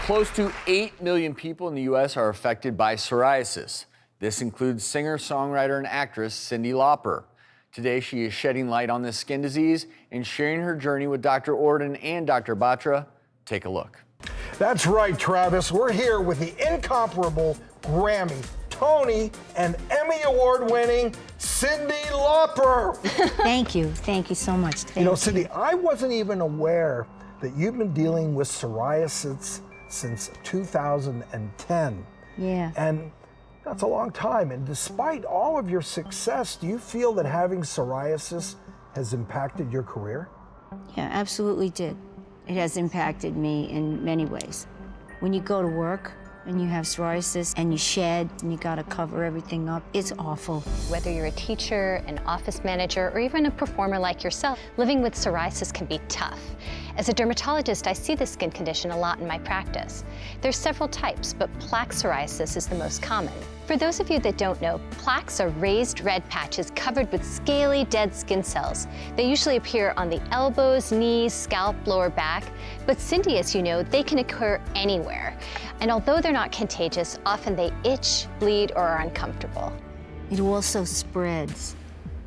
Close to 8 million people in the U.S. are affected by psoriasis. This includes singer, songwriter, and actress Cyndi Lauper. Today, she is shedding light on this skin disease and sharing her journey with Dr. Ordon and Dr. Batra. Take a look. That's right, Travis. We're here with the incomparable Grammy, Tony, and Emmy Award-winning Cyndi Lauper. Thank you so much. You know, Cyndi, I wasn't even aware that you've been dealing with psoriasis since 2010. Yeah. And that's a long time. And despite all of your success, do you feel that having psoriasis has impacted your career? Yeah, absolutely did. It has impacted me in many ways. When you go to work and you have psoriasis and you shed and you gotta cover everything up, it's awful. Whether you're a teacher, an office manager, or even a performer like yourself, living with psoriasis can be tough. As a dermatologist, I see this skin condition a lot in my practice. There's several types, but plaque psoriasis is the most common. For those of you that don't know, plaques are raised red patches covered with scaly, dead skin cells. They usually appear on the elbows, knees, scalp, lower back. But Cyndi, as you know, they can occur anywhere. And although they're not contagious, often they itch, bleed, or are uncomfortable. It also spreads,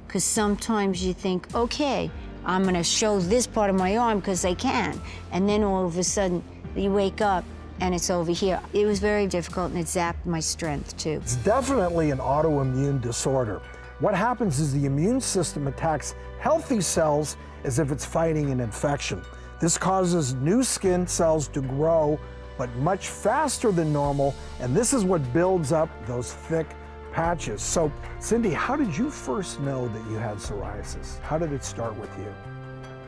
because sometimes you think, okay, I'm gonna show this part of my arm because I can. And then all of a sudden, you wake up and it's over here. It was very difficult and it zapped my strength too. It's definitely an autoimmune disorder. What happens is the immune system attacks healthy cells as if it's fighting an infection. This causes new skin cells to grow, but much faster than normal, and this is what builds up those thick patches. So, Cyndi, how did you first know that you had psoriasis? How did it start with you?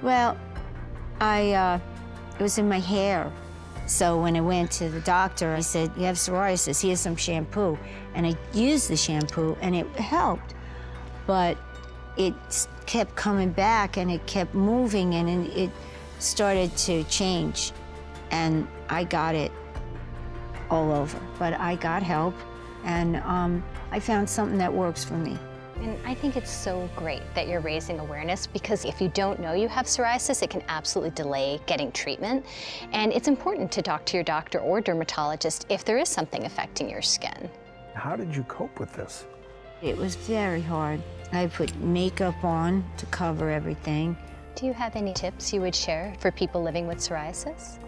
Well, it was in my hair. So when I went to the doctor, I said, you have psoriasis, here's some shampoo. And I used the shampoo and it helped. But it kept coming back and it kept moving and it started to change. And I got it all over. But I got help and I found something that works for me. And I think it's so great that you're raising awareness, because if you don't know you have psoriasis, it can absolutely delay getting treatment. And it's important to talk to your doctor or dermatologist if there is something affecting your skin. How did you cope with this? It was very hard. I put makeup on to cover everything. Do you have any tips you would share for people living with psoriasis?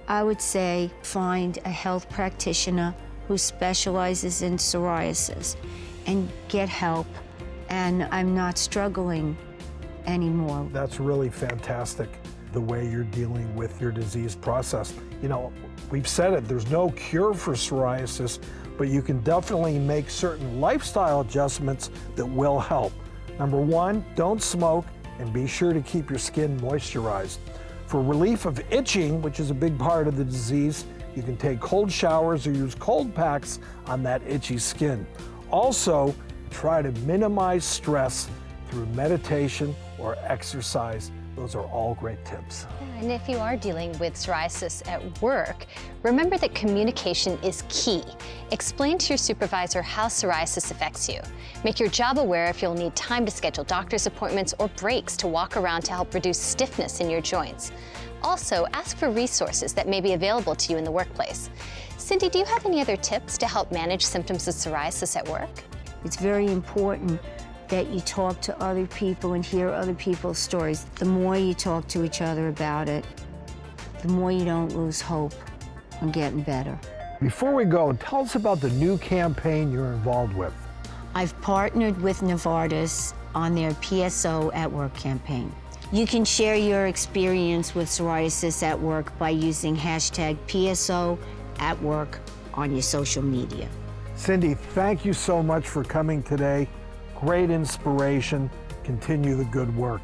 I would say find a health practitioner who specializes in psoriasis and get help. And I'm not struggling anymore. That's really fantastic, the way you're dealing with your disease process. You know, we've said it, there's no cure for psoriasis, but you can definitely make certain lifestyle adjustments that will help. Number one, don't smoke and be sure to keep your skin moisturized. For relief of itching, which is a big part of the disease, you can take cold showers or use cold packs on that itchy skin. Also, try to minimize stress through meditation or exercise. Those are all great tips. And if you are dealing with psoriasis at work, remember that communication is key. Explain to your supervisor how psoriasis affects you. Make your job aware if you'll need time to schedule doctor's appointments or breaks to walk around to help reduce stiffness in your joints. Also, ask for resources that may be available to you in the workplace. Cyndi, do you have any other tips to help manage symptoms of psoriasis at work? It's very important that you talk to other people and hear other people's stories. The more you talk to each other about it, the more you don't lose hope on getting better. Before we go, tell us about the new campaign you're involved with. I've partnered with Novartis on their PSO at Work campaign. You can share your experience with psoriasis at work by using hashtag PSO at work on your social media. Cyndi, thank you so much for coming today. Great inspiration. Continue the good work.